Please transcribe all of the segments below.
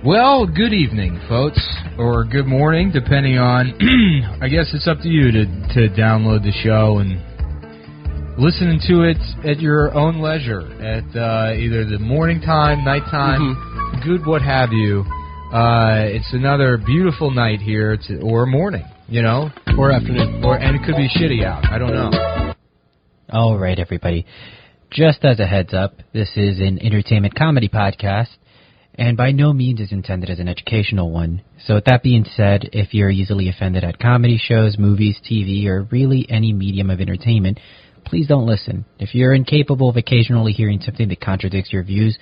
Well, good evening, folks, or good morning, depending on, I guess it's up to you to download the show and listen to it at your own leisure, at either the morning time, nighttime, good what have you. It's another beautiful night here, or morning, you know? Or afternoon. And it could be shitty out, I don't know. All right, everybody. Just as a heads up, this is an entertainment comedy podcast, and by no means is intended as an educational one. So with that being said, if you're easily offended at comedy shows, movies, TV, or really any medium of entertainment, please don't listen. If you're incapable of occasionally hearing something that contradicts your views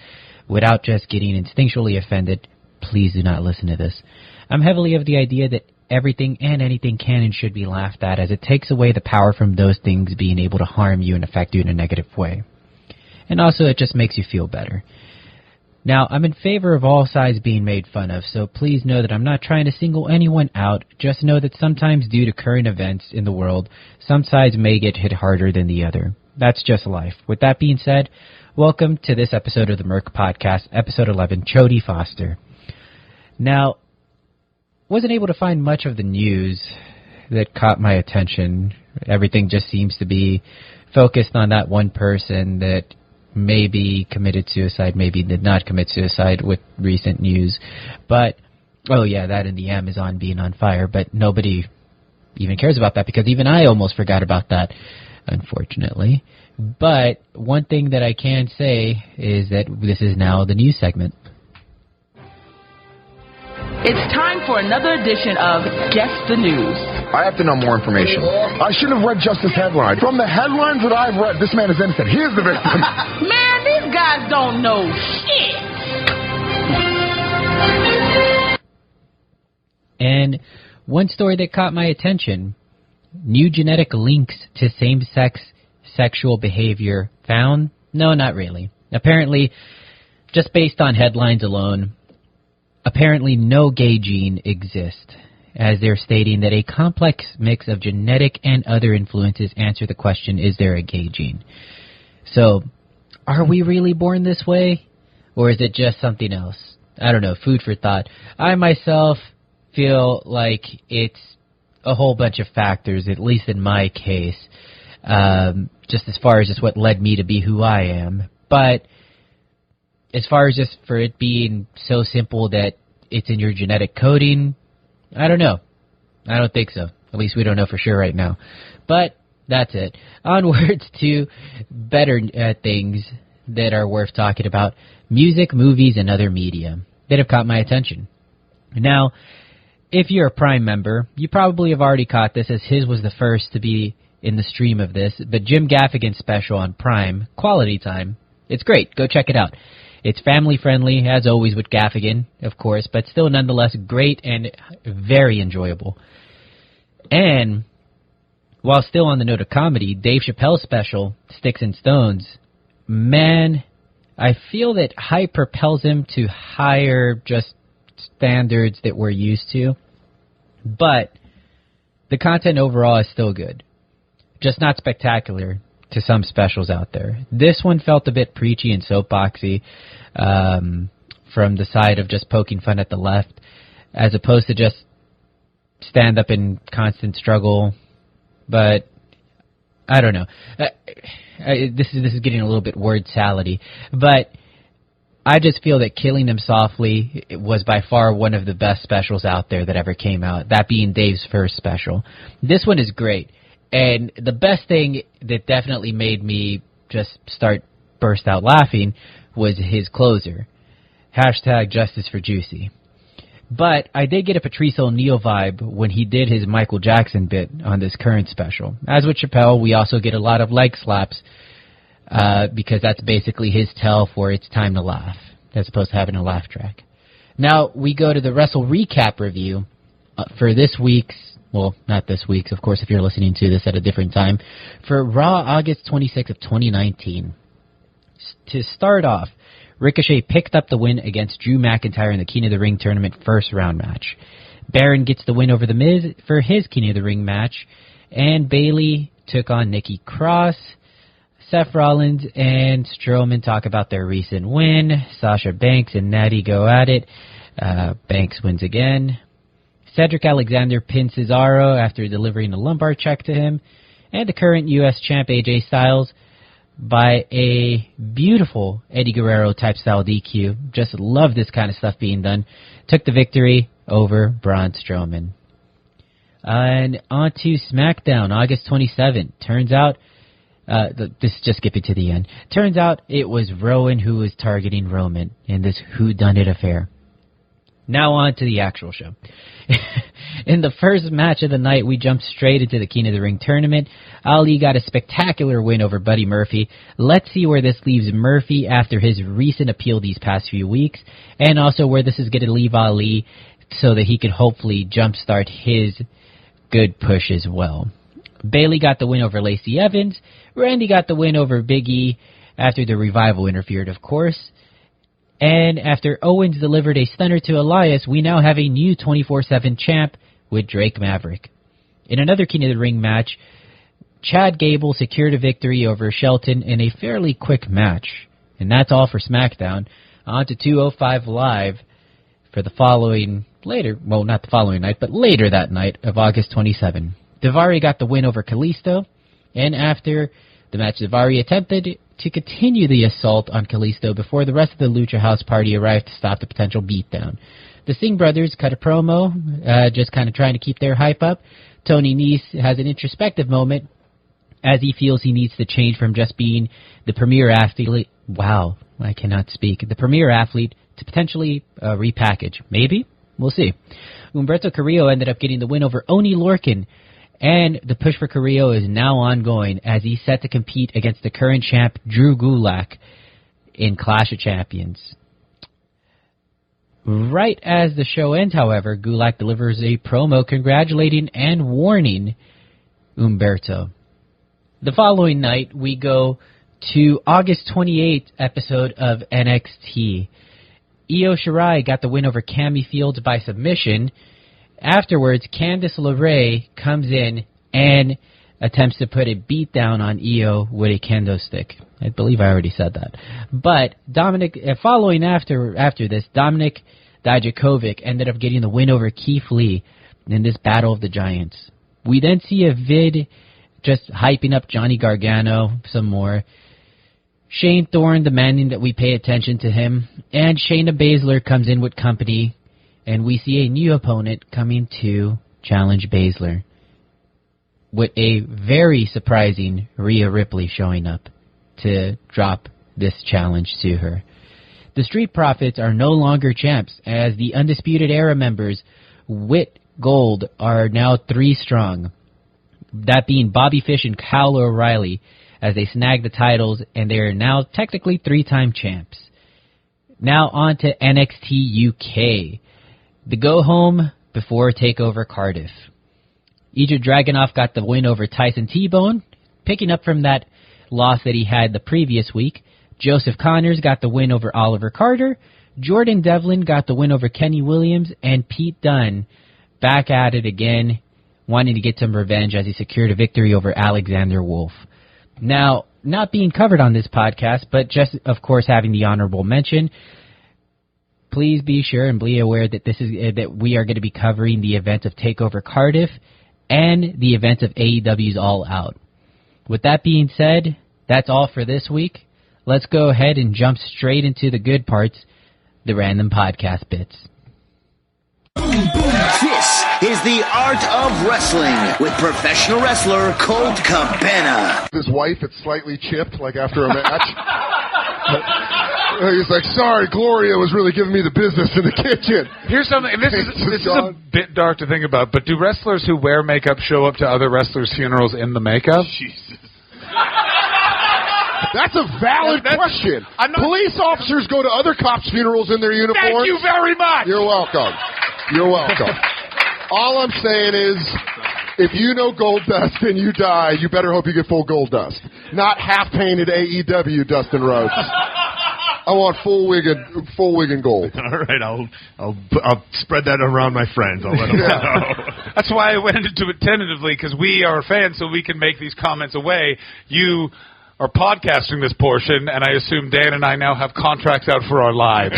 without just getting instinctually offended, please do not listen to this. I'm heavily of the idea that everything and anything can and should be laughed at, as it takes away the power from those things being able to harm you and affect you in a negative way. And also, it just makes you feel better. Now, I'm in favor of all sides being made fun of, so please know that I'm not trying to single anyone out. Just know that sometimes, due to current events in the world, some sides may get hit harder than the other. That's just life. With that being said, welcome to this episode of the MERC Podcast, episode 11, Chodie Foster. Now, wasn't able to find much of the news that caught my attention. Everything just seems to be focused on that one person that maybe committed suicide, maybe did not commit suicide with recent news. But, oh yeah, that and the Amazon being on fire, but nobody even cares about that because even I almost forgot about that, unfortunately. But one thing that I can say is that this is now the news segment. It's time for another edition of Guess the News. I have to know more information. I shouldn't have read just this headline. From the headlines that I've read, this man is innocent. He is the victim. Man, these guys don't know shit. And one story that caught my attention, new genetic links to same-sex sexual behavior found? No, not really. Apparently, just based on headlines alone, apparently no gay gene exists, as they're stating that a complex mix of genetic and other influences answer the question, is there a gay gene? So, are we really born this way? Or is it just something else? I don't know, food for thought. I myself feel like it's a whole bunch of factors, at least in my case, just as far as just what led me to be who I am. But as far as just for it being so simple that it's in your genetic coding, I don't know. I don't think so. At least we don't know for sure right now. But that's it. Onwards to better things that are worth talking about. Music, movies, and other media that have caught my attention. Now, if you're a Prime member, you probably have already caught this, as his was the first to be in the stream of this. But Jim Gaffigan's special on Prime, Quality Time, it's great. Go check it out. It's family-friendly, as always with Gaffigan, of course, but still nonetheless great and very enjoyable. And while still on the note of comedy, Dave Chappelle's special, Sticks and Stones, man, I feel that hype propels him to higher just standards that we're used to. But the content overall is still good, just not spectacular to some specials out there. This one felt a bit preachy and soapboxy from the side of just poking fun at the left, as opposed to just stand up in constant struggle. But I don't know. This is getting a little bit word salady, but I just feel that Killing Them Softly was by far one of the best specials out there that ever came out, that being Dave's first special. This one is great. And the best thing that definitely made me just burst out laughing was his closer. Hashtag Justice for Juicy. But I did get a Patrice O'Neal vibe when he did his Michael Jackson bit on this current special. As with Chappelle, we also get a lot of leg slaps because that's basically his tell for it's time to laugh, as opposed to having a laugh track. Now we go to the Wrestle Re-Cap review for this week's, well, not this week's, of course, if you're listening to this at a different time, for Raw August 26th of 2019. To start off, Ricochet picked up the win against Drew McIntyre in the King of the Ring tournament first round match. Baron gets the win over The Miz for his King of the Ring match, and Bayley took on Nikki Cross. Seth Rollins and Strowman talk about their recent win. Sasha Banks and Natty go at it. Banks wins again. Cedric Alexander pins Cesaro after delivering a lumbar check to him. And the current U.S. champ AJ Styles by a beautiful Eddie Guerrero type style DQ. Just love this kind of stuff being done. Took the victory over Braun Strowman. And on to SmackDown, August 27th. Turns out, this is just skipping to the end. Turns out it was Rowan who was targeting Roman in this whodunit affair. Now on to the actual show. In the first match of the night, we jumped straight into the King of the Ring tournament. Ali got a spectacular win over Buddy Murphy. Let's see where this leaves Murphy after his recent appeal these past few weeks, and also where this is going to leave Ali so that he could hopefully jumpstart his good push as well. Bayley got the win over Lacey Evans. Randy got the win over Big E after the Revival interfered, of course. And after Owens delivered a stunner to Elias, we now have a new 24/7 champ with Drake Maverick. In another King of the Ring match, Chad Gable secured a victory over Shelton in a fairly quick match. And that's all for SmackDown. On to 205 Live for the following, later, well, not the following night, but later that night of August 27. Daivari got the win over Kalisto. And after the match, Daivari attempted to continue the assault on Kalisto before the rest of the Lucha House Party arrived to stop the potential beatdown. The Singh brothers cut a promo, just kind of trying to keep their hype up. Tony Nese has an introspective moment as he feels he needs to change from just being the premier athlete. Wow, I cannot speak. The premier athlete to potentially repackage. Maybe? We'll see. Humberto Carrillo ended up getting the win over Oni Lorcan. And the push for Carrillo is now ongoing as he's set to compete against the current champ, Drew Gulak, in Clash of Champions. Right as the show ends, however, Gulak delivers a promo congratulating and warning Humberto. The following night, we go to August 28th episode of NXT. Io Shirai got the win over Cammy Fields by submission. Afterwards, Candice LeRae comes in and attempts to put a beat down on Io with a kendo stick. I believe I already said that. But Dominic, following after this, Dominic Dijakovic ended up getting the win over Keith Lee in this Battle of the Giants. We then see a vid just hyping up Johnny Gargano some more. Shane Thorne demanding that we pay attention to him. And Shayna Baszler comes in with company. And we see a new opponent coming to challenge Baszler, with a very surprising Rhea Ripley showing up to drop this challenge to her. The Street Profits are no longer champs, as the Undisputed Era members, Whit Gold, are now 3 strong. That being Bobby Fish and Kyle O'Reilly, as they snag the titles, and they are now technically 3-time champs. Now on to NXT UK. The go-home before TakeOver Cardiff. Ilja Dragunov got the win over Tyson T-Bone, picking up from that loss that he had the previous week. Joseph Connors got the win over Oliver Carter. Jordan Devlin got the win over Kenny Williams. And Pete Dunne back at it again, wanting to get some revenge as he secured a victory over Alexander Wolf. Now, not being covered on this podcast, but just, of course, having the honorable mention, please be sure and be aware that that we are going to be covering the event of TakeOver Cardiff and the event of AEW's All Out. With that being said, that's all for this week. Let's go ahead and jump straight into the good parts, the random podcast bits. This is the Art of Wrestling with professional wrestler Colt Cabana. His wife, it's slightly chipped, like after a match. He's like, sorry, Gloria was really giving me the business in the kitchen. Here's something, and this is a bit dark to think about, but do wrestlers who wear makeup show up to other wrestlers' funerals in the makeup? Jesus. That's a valid question. Police officers go to other cops' funerals in their uniforms. Thank you very much. You're welcome. You're welcome. All I'm saying is, if you know Gold Dust and you die, you better hope you get full Gold Dust. Not half-painted AEW Dustin Rhodes. I want full wig and gold. All right, I'll spread that around my friends. I'll let them know. That's why I went into it tentatively, because we are fans, so we can make these comments away. You are podcasting this portion, and I assume Dan and I now have contracts out for our lives.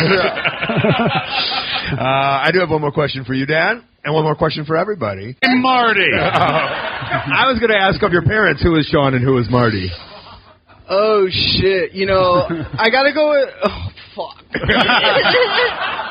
I do have one more question for you, Dan, and one more question for everybody. Marty! I was going to ask of your parents who is Sean and who is Marty. Oh, shit. You know, I got to go with... Oh, fuck.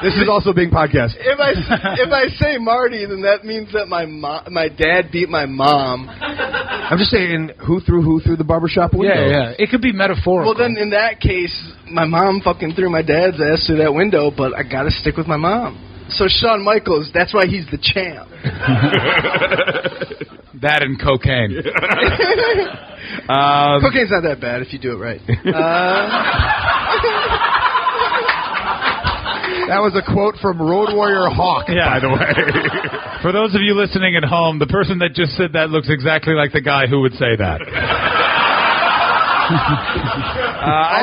This is also being podcast. If I say Marty, then that means that my dad beat my mom. I'm just saying, who threw the barbershop window? Yeah. It could be metaphorical. Well, then in that case, my mom fucking threw my dad's ass through that window, but I got to stick with my mom. So Shawn Michaels, that's why he's the champ. That and cocaine. Cocaine's not that bad if you do it right. That was a quote from Road Warrior Hawk, by the way. For those of you listening at home, the person that just said that looks exactly like the guy who would say that.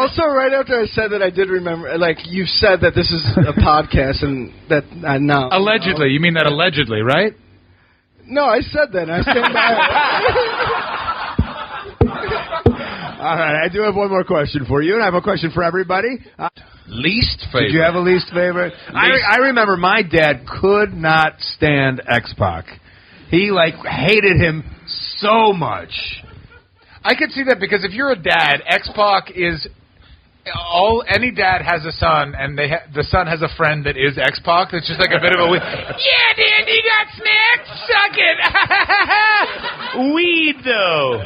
Also, right after I said that, I did remember, like, you said that this is a podcast, and that I know. Allegedly. You mean that allegedly, right? No, I said that, and I stand by it. All right, I do have one more question for you, and I have a question for everybody. Least favorite? Did you have a least favorite? I remember my dad could not stand X-Pac. He, hated him so much. I could see that because if you're a dad, X-Pac is... Any dad has a son, and the son has a friend that is X-Pac. It's just like a bit of a... Yeah, Dad, you got snacks? Suck it. Weed, though.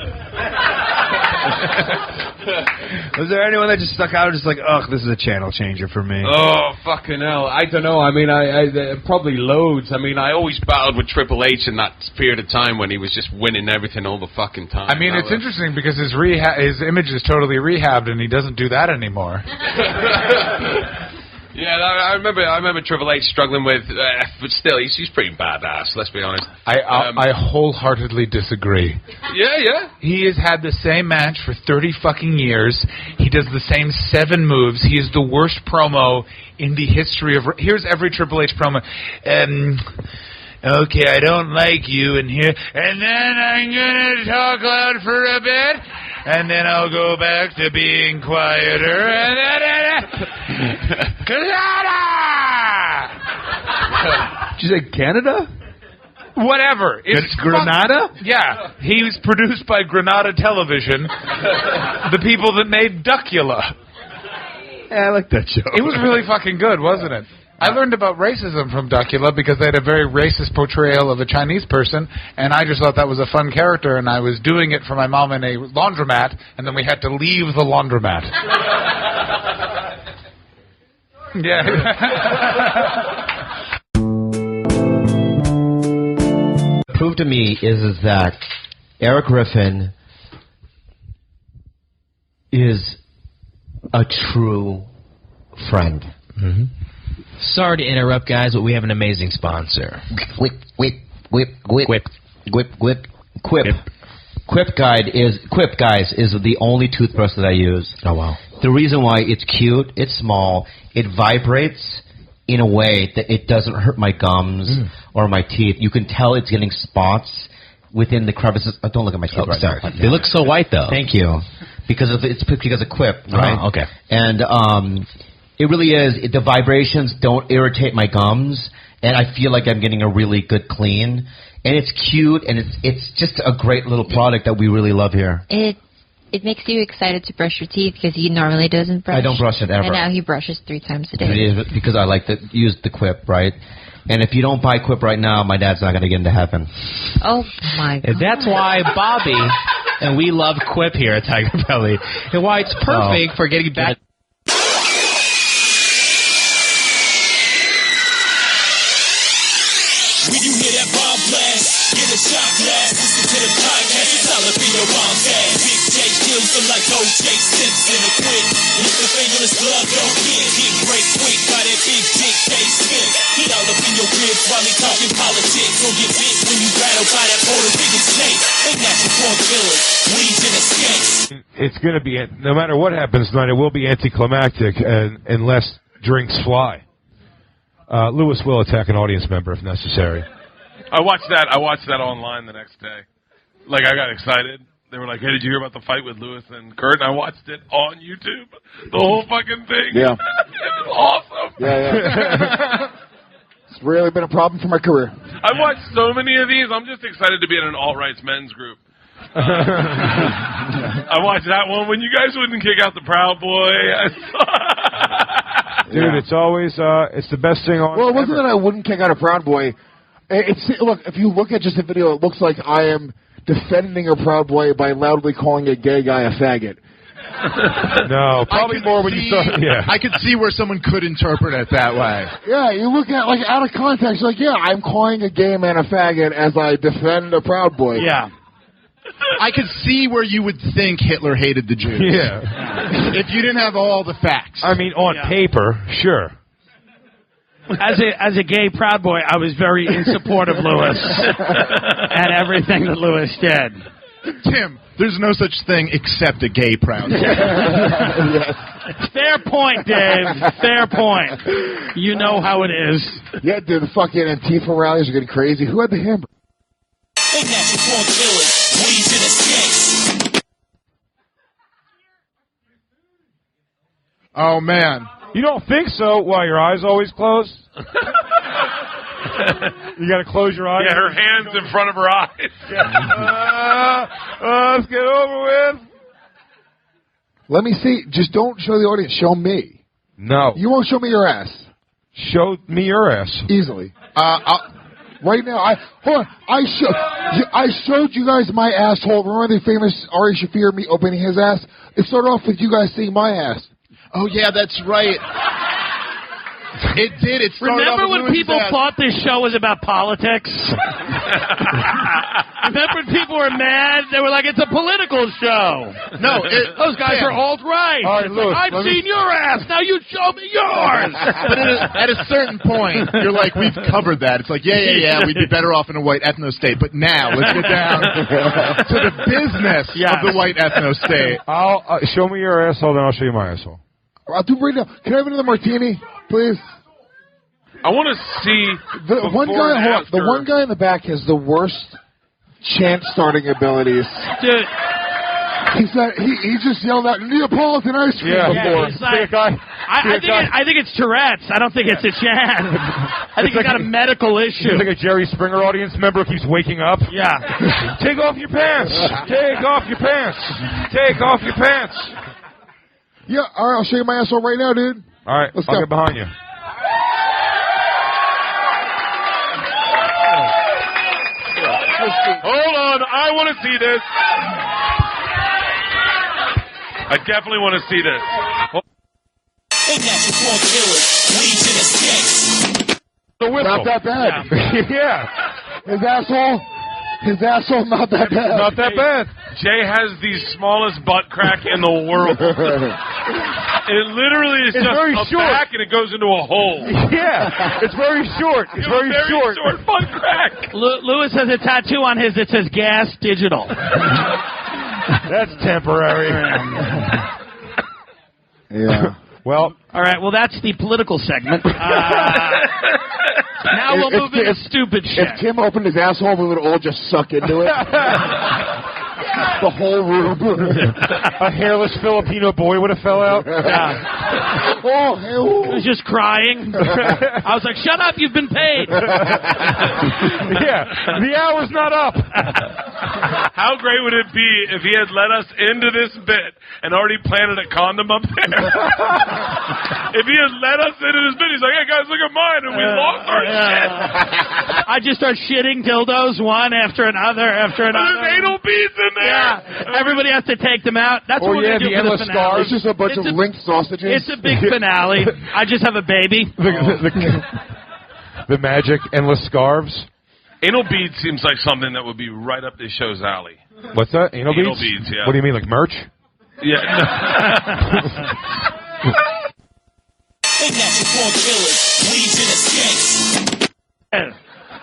Was there anyone that just stuck out just like, ugh, this is a channel changer for me? Oh, fucking hell. I don't know. I mean, I probably loads. I mean, I always battled with Triple H in that period of time when he was just winning everything all the fucking time. I mean, it's interesting because his image is totally rehabbed, and he doesn't do that anymore. Yeah, I remember Triple H struggling with, but still, he's pretty badass. Let's be honest. I wholeheartedly disagree. Yeah. He has had the same match for 30 fucking years. He does the same 7 moves. He is the worst promo in the history of... Here's every Triple H promo. Okay, I don't like you in here, and then I'm gonna talk loud for a bit, and then I'll go back to being quieter, and then... Canada! Did you say Canada? Whatever. It's Granada? Yeah. He was produced by Granada Television, the people that made Duckula. Yeah, I like that show. It was really fucking good, wasn't it? I learned about racism from Duckula because they had a very racist portrayal of a Chinese person, and I just thought that was a fun character, and I was doing it for my mom in a laundromat, and then we had to leave the laundromat. Yeah. Prove to me is that Eric Griffin is a true friend. Mm-hmm. Sorry to interrupt, guys, but we have an amazing sponsor. Quip Guys is the only toothbrush that I use. Oh, wow. The reason why it's cute, it's small, it vibrates in a way that it doesn't hurt my gums or my teeth. You can tell it's getting spots within the crevices. Oh, don't look at my teeth right now. They look so white, though. Thank you. Because of Quip, right? Oh, okay. And it really is. The vibrations don't irritate my gums, and I feel like I'm getting a really good clean. And it's cute, and it's just a great little product that we really love here. It makes you excited to brush your teeth because he normally doesn't brush. I don't brush it ever. And now he brushes 3 times a day. It is because I like to use the Quip, right? And if you don't buy Quip right now, my dad's not going to get into heaven. Oh, my God. And that's why Bobby and we love Quip here at Tiger Belly, and why it's perfect for getting back... When you hear that bomb blast, get a shot blast. Listen to the podcast, it's all up in your mom's ass. Big J kills them like O.J. Simpson. A quick, lift the fingerless glove, don't get break quick by that big dick K-Smith. He all up in your ribs while he talking politics. Don't get bit when you rattle by that Puerto Rican snake. They natural form killers, weeds and escapes. It's going to be, no matter what happens tonight, it will be anticlimactic unless drinks fly. Lewis will attack an audience member if necessary. I watched that online the next day. Like, I got excited. They were like, hey, did you hear about the fight with Lewis and Kurt? And I watched it on YouTube. The whole fucking thing. Yeah. It was awesome. Yeah. It's really been a problem for my career. I've watched so many of these. I'm just excited to be in an alt-rights men's group. I watched that one when you guys wouldn't kick out the Proud Boy. Dude, it's always it's the best thing on. Well, it wasn't that I wouldn't kick out a Proud Boy. Look, if you look at just the video, it looks like I am defending a Proud Boy by loudly calling a gay guy a faggot. No, probably more when you start. Yeah, I could see where someone could interpret it that way. Yeah, you look at like out of context, like I'm calling a gay man a faggot as I defend a Proud Boy. Yeah. I could see where you would think Hitler hated the Jews. Yeah. If you didn't have all the facts. I mean, on paper, sure. As a gay Proud Boy, I was very in support of Lewis and everything that Lewis did. Tim, there's no such thing except a gay Proud Boy. Yes. Fair point, Dave. Fair point. You know how it is. Yeah, dude, the fucking Antifa rallies are getting crazy. Who had the hammer? Oh, man. You don't think so? Why, your eyes always closed? You got to close your eyes? Yeah, her hands in front of her eyes. Let's get over with. Let me see. Just don't show the audience. Show me. No. You won't show me your ass. Show me your ass. Easily. Right now, I showed you guys my asshole. Remember the famous Ari Shaffir me opening his ass? It started off with you guys seeing my ass. Oh, yeah, that's right. It did. It started Remember off with when Lewis's people ass. thought this show was about politics? Remember when people were mad? They were like, it's a political show. No, those guys are alt-right. All right, Lewis, I've seen your ass. Now you show me yours. But at a certain point, you're like, we've covered that. It's like, yeah, we'd be better off in a white ethno-state. But now, let's get down to the business of the white ethno-state. I'll show me your asshole, then I'll show you my asshole. I'll do right now. Can I have another martini, please? I want to see the one guy. The one guy in the back has the worst chant starting abilities. Dude. He said he just yelled out Neapolitan ice cream before. Like, I think it's Tourette's. I don't think it's a chant. I think he's got a medical issue. He's like a Jerry Springer audience member who keeps waking up. Yeah. Take off your pants. Take off your pants. Take off your pants. Yeah, all right, I'll show you my asshole right now, dude. All right, let's I'll go. get behind you. Hold on, I want to see this. I definitely want to see this. Not that bad. Yeah. His asshole, not that bad. Not that bad. Jay has the smallest butt crack in the world. It literally is It's just very a short. back and it goes into a hole. Yeah, it's very short. It's very short. Short butt crack. Lewis has a tattoo on his that says Gas Digital. That's temporary. Yeah. Well, all right. Well, that's the political segment. Now we'll move into stupid shit. If Tim opened his asshole, we would all just suck into it. The whole room. A hairless Filipino boy would have fell out. Yeah. He was just crying. I was like, shut up, you've been paid. Yeah, the hour's not up. How great would it be if he had let us into this bit and already planted a condom up there? If he had let us into this bit, he's like, hey guys, look at mine, and we lost our shit. I just start shitting dildos one after another after another. There's anal beads in there. Yeah. Everybody has to take them out. That's what we're going to do for the finale. It's just a bunch of linked sausages. It's a big finale. I just have a baby. The magic endless scarves. Anal beads seems like something that would be right up this show's alley. What's that? Anal beads? Anal beads, yeah. What do you mean, like merch? Yeah.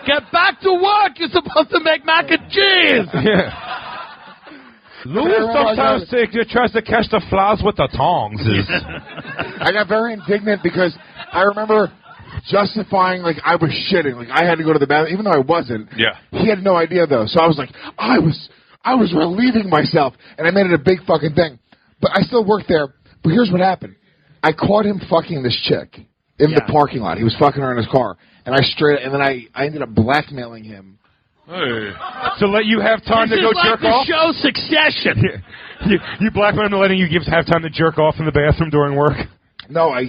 Get back to work. You're supposed to make mac and cheese. Yeah. Lewis sometimes tries to catch the flies with the tongs. I got very indignant because I remember justifying like I was shitting, like I had to go to the bathroom, even though I wasn't. Yeah. He had no idea though, so I was like, I I was relieving myself, and I made it a big fucking thing. But I still worked there. But here's what happened. I caught him fucking this chick in the parking lot. He was fucking her in his car. And then I ended up blackmailing him. Hey. To let you have time to go jerk off? This is like the show Succession. You blackmailed him to letting you have time to jerk off in the bathroom during work? No, I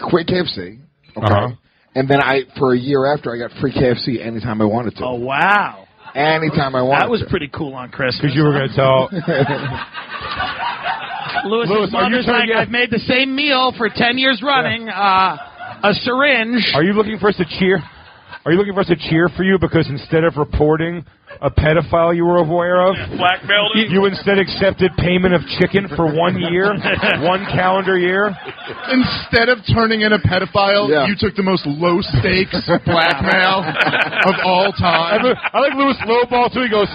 quit KFC. Okay. And then for a year after, I got free KFC anytime I wanted to. Oh, wow. Anytime I wanted to. That was pretty cool on Christmas. Because you were going to tell... Lewis, mother's like, I've made the same meal for 10 years running. A syringe. Are you looking for us to cheer? Are you looking for us to cheer for you because instead of reporting a pedophile you were aware of, blackmailed him? You instead accepted payment of chicken for 1 year, 1 calendar year? Instead of turning in a pedophile, you took the most low-stakes blackmail of all time. I like Lewis lowball, too. He goes,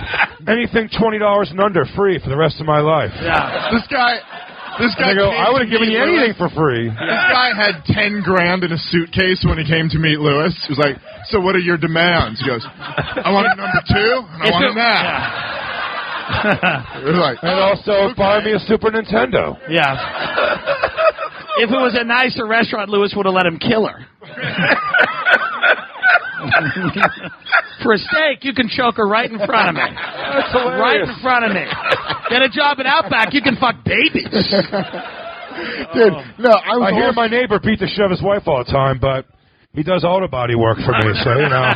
anything $20 and under, free for the rest of my life. Yeah. This guy I would have given you anything for free. This guy had $10,000 in a suitcase when he came to meet Lewis. He was like, so what are your demands? He goes, I want a number 2, and I want a nap. And also buy me a Super Nintendo. Yeah. If it was a nicer restaurant, Lewis would have let him kill her. For a steak, you can choke her right in front of me. That's hilarious. Right in front of me. Get a job at Outback, you can fuck babies. Dude, no, I hear my neighbor beat the shit out of his wife all the time, but he does auto body work for me, so, you know.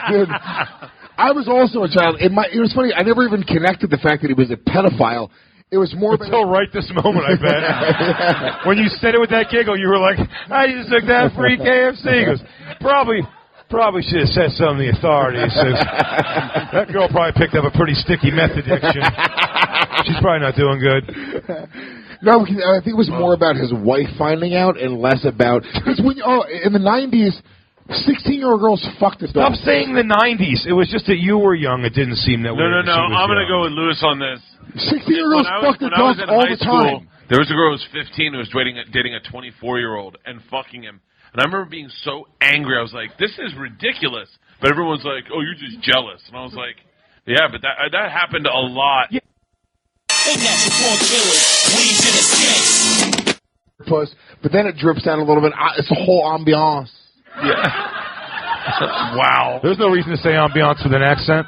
Dude, I was also a child. It was funny, I never even connected the fact that he was a pedophile. It was more until right this moment, I bet. When you said it with that giggle, you were like, I just took that free KFC. He goes, Probably should have said something to the authorities. That girl probably picked up a pretty sticky meth addiction. She's probably not doing good. No, I think it was more about his wife finding out and less about... Because in the 90s, 16-year-old girls fucked it up. Stop saying the 90s. It was just that you were young. It didn't seem that weird. No. I'm going to go with Lewis on this. 16-year-old girls fucked it up all the time. There was a girl who was 15 who was dating a 24-year-old and fucking him. And I remember being so angry. I was like, this is ridiculous. But everyone's like, oh, you're just jealous. And I was like, yeah, but that happened a lot. Yeah. But then it drips down a little bit. It's the whole ambiance. Yeah. Wow. There's no reason to say ambiance with an accent.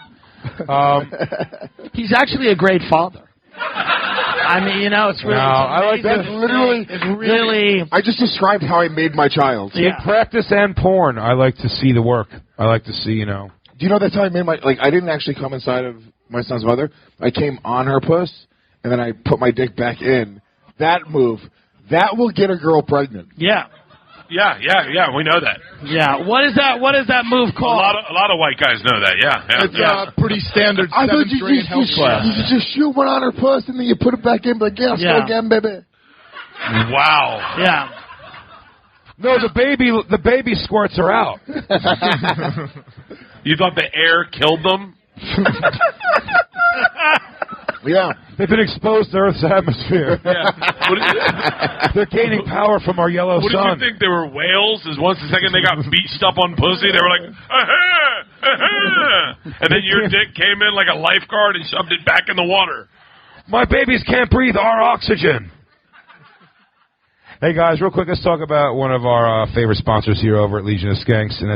He's actually a great father. I mean, you know, it's really... I like that. Really... I just described how I made my child. In practice and porn, I like to see the work. I like to see, you know... Do you know that's how I made my... Like, I didn't actually come inside of my son's mother. I came on her puss, and then I put my dick back in. That move, that will get a girl pregnant. Yeah. Yeah, we know that. Yeah, what is that move called? A lot of white guys know that, yeah. It's pretty standard I thought 7th grade health class. You just shoot one on her puss and then you put it back in, but let's go again, baby. Wow. Yeah. No, the baby squirts her out. You thought the air killed them? Yeah. They've been exposed to Earth's atmosphere. Yeah. They're gaining power from our yellow sun. What did you think? They were whales? Is once the second they got beached up on pussy, they were like, aha, aha. And then your dick came in like a lifeguard and shoved it back in the water. My babies can't breathe our oxygen. Hey, guys, real quick, let's talk about one of our favorite sponsors here over at Legion of Skanks. And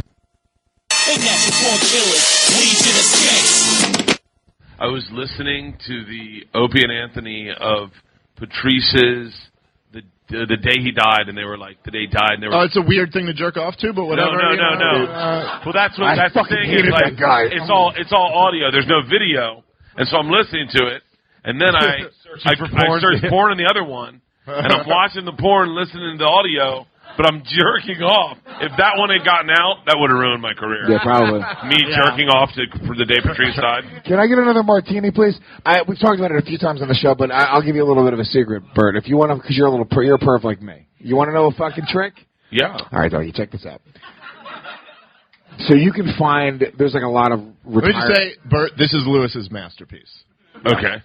I was listening to the Opie and Anthony of Patrice's the day he died, and they were like, the day he died, and they were. Oh, it's a weird thing to jerk off to, but whatever. No. Well, that's the thing. Hated like, that guy. It's all audio. There's no video, and so I'm listening to it, and then I searched porn in the other one, and I'm watching the porn, listening to the audio. But I'm jerking off. If that one had gotten out, that would have ruined my career. Yeah, probably. Me jerking off for the day Patrice died. Can I get another martini, please? We've talked about it a few times on the show, but I'll give you a little bit of a secret, Bert. If you want to, because you're a perv like me. You want to know a fucking trick? Yeah. All right, doggy, check this out. So you can find, there's like a lot of retired... Let me just say, Bert, this is Lewis's masterpiece. Okay.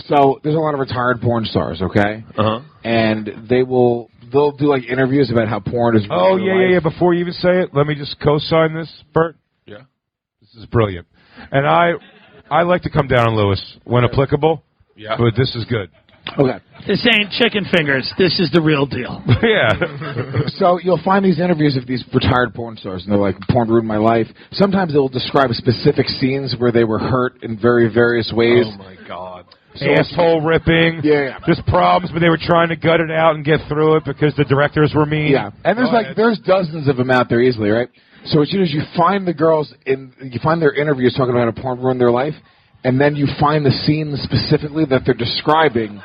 So there's a lot of retired porn stars, okay? Uh-huh. And they'll do like interviews about how porn is. Oh yeah. Before you even say it, let me just co-sign this, Bert. Yeah. This is brilliant. And I like to come down on Lewis when applicable. Yeah. But this is good. Okay. This ain't chicken fingers. This is the real deal. Yeah. So you'll find these interviews of these retired porn stars, and they're like, porn ruined my life. Sometimes they'll describe specific scenes where they were hurt in very various ways. Oh, my God. Asshole ripping. Yeah. Just problems, but they were trying to gut it out and get through it because the directors were mean. Yeah. And there's dozens of them out there easily, right? So as soon as you find the girls, you find their interviews talking about how porn ruined their life, and then you find the scenes specifically that they're describing,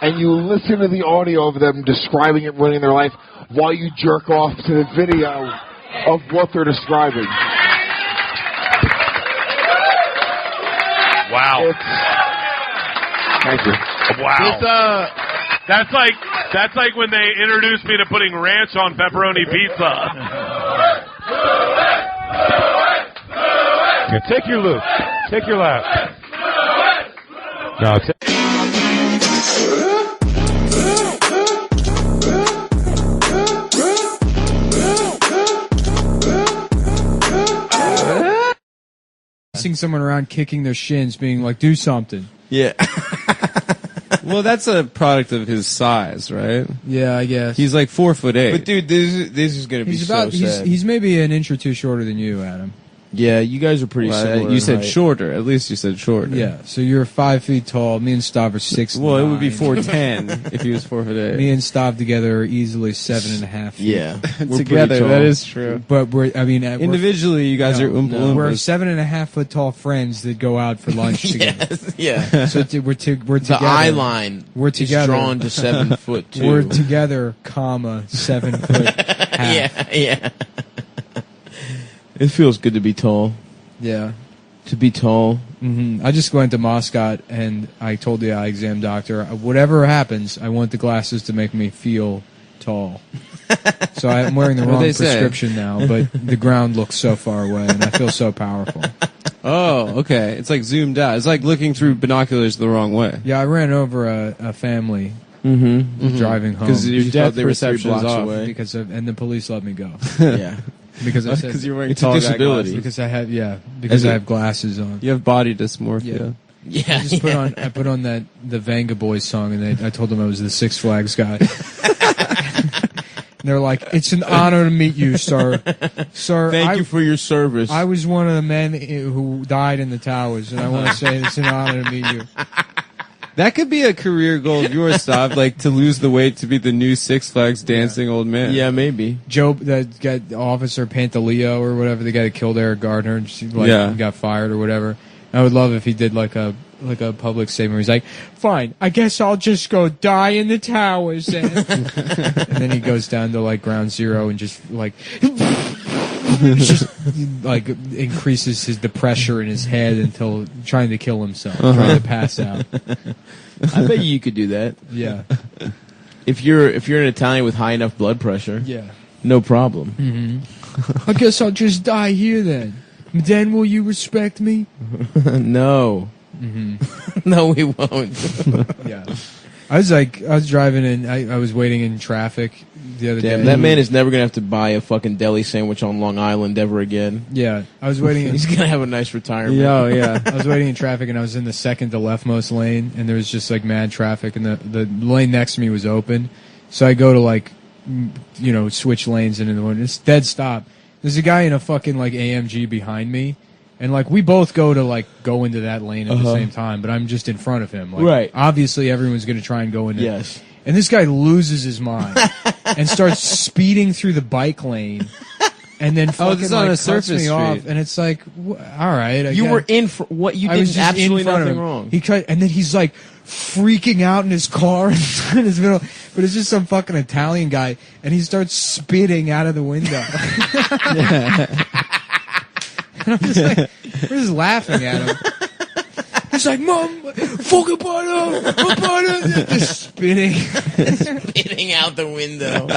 and you listen to the audio of them describing it ruining their life while you jerk off to the video of what they're describing. Wow. Thank you. Wow. That's like when they introduced me to putting ranch on pepperoni pizza. Yeah, take your loop. Take your lap. No, Seeing someone around kicking their shins, being like, "Do something." Yeah. Well, that's a product of his size, right? Yeah, I guess. He's like 4'8". But dude, this is going to be so sad. He's maybe an inch or two shorter than you, Adam. Yeah, you guys are pretty similar. You said height. shorter. At least you said shorter. Yeah, so you're 5 feet tall. Me and Stav are 6'9". Well, it would be 4'10" if he was 4'8". Me and Stav together are easily 7.5 feet. Yeah, We're together pretty that tall. is true. But individually, you guys are Oompa Loompas. We're 7.5 foot tall friends that go out for lunch together. Yeah. So we're together. The eye line We're together. is drawn to 7'2". We're together, 7 foot half. Yeah. It feels good to be tall. Yeah. To be tall. Mm-hmm. I just went to Moscot and I told the eye exam doctor, whatever happens, I want the glasses to make me feel tall. So I'm wearing the What'd wrong they say? prescription now, but the ground looks so far away and I feel so powerful. Oh, okay. It's like zoomed out. It's like looking through binoculars the wrong way. Yeah, I ran over a family driving home. Because your depth they were 3 perception is blocks off. away. And the police let me go. Yeah. Because I said because you're wearing it's tall a guy disability. glasses. Because I have because I have glasses on. You have body dysmorphia. Yeah. I just put on the Venga Boys song, and I told them I was the Six Flags guy. And they're like, "It's an honor to meet you, sir. Sir, Thank you for your service." I was one of the men who died in the towers, and I want to say it's an honor to meet you." That could be a career goal of yours, Stav, like to lose the weight to be the new Six Flags dancing old man. Yeah, maybe. Joe, that guy, Officer Pantaleo or whatever, the guy that killed Eric Gardner, and she, got fired or whatever. I would love if he did like a public statement where he's like, "Fine, I guess I'll just go die in the towers." And then he goes down to like ground zero and just like increases the pressure in his head until trying to kill himself, trying to pass out. I bet you could do that. Yeah. If you're an Italian with high enough blood pressure. Yeah. No problem. Mm-hmm. I guess I'll just die here then. Then will you respect me? No. Mm-hmm. No, we won't. Yeah. I was driving and I was waiting in traffic the other day. That man is never going to have to buy a fucking deli sandwich on Long Island ever again. Yeah. I was waiting. He's going to have a nice retirement. Oh, yeah. I was waiting in traffic and I was in the second to leftmost lane and there was just like mad traffic and the lane next to me was open. So I go to switch lanes and in the one, it's dead stop. There's a guy in a fucking like AMG behind me. And like we both go into that lane at the same time, but I'm just in front of him. Like, right. Obviously, everyone's going to try and go in. Yes. And this guy loses his mind and starts speeding through the bike lane, and then fucking this is on a cuts surface me street. off. And it's like, all right, You were in for what you I was did just absolutely in front of nothing him. wrong. He cut, and then he's like freaking out in his car in his middle. But it's just some fucking Italian guy, and he starts spitting out of the window. And I'm just like, we're just laughing at him. He's like, "Mom, fucking butter," just spitting, Spitting out the window.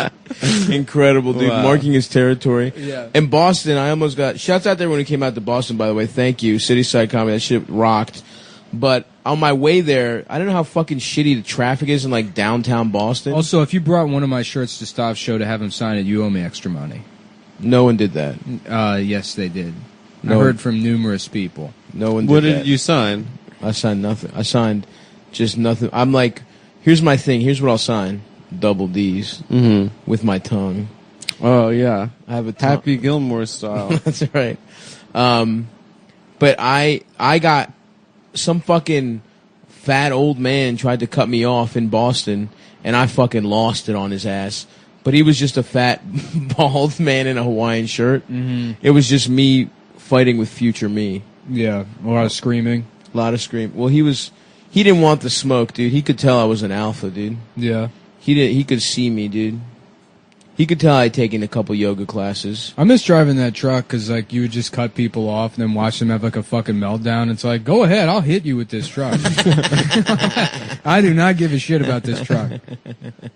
Incredible, dude. Wow. Marking his territory. Yeah. In Boston, I almost got... Shouts out there when he came out to Boston, by the way. Thank you. Cityside Comedy. That shit rocked. But on my way there, I don't know how fucking shitty the traffic is in, like, downtown Boston. Also, if you brought one of my shirts to Stav's show to have him sign it, you owe me extra money. No one did that. Yes, they did. No. I heard from numerous people. No one did What did that. you sign? I signed nothing. I signed just nothing. I'm like, here's my thing. Here's what I'll sign. Double D's with my tongue. Oh, yeah. I have a tongue. Happy Gilmore style. That's right. But I got some fucking fat old man tried to cut me off in Boston, and I fucking lost it on his ass. But he was just a fat, bald man in a Hawaiian shirt. Mm-hmm. It was just me fighting with future me. Yeah, a lot of screaming. A lot of scream. Well, he didn't want the smoke, dude. He could tell I was an alpha, dude. Yeah. He could see me, dude. He could tell I'd taken a couple yoga classes. I miss driving that truck because, like, you would just cut people off and then watch them have, like, a fucking meltdown. It's like, go ahead, I'll hit you with this truck. I do not give a shit about this truck.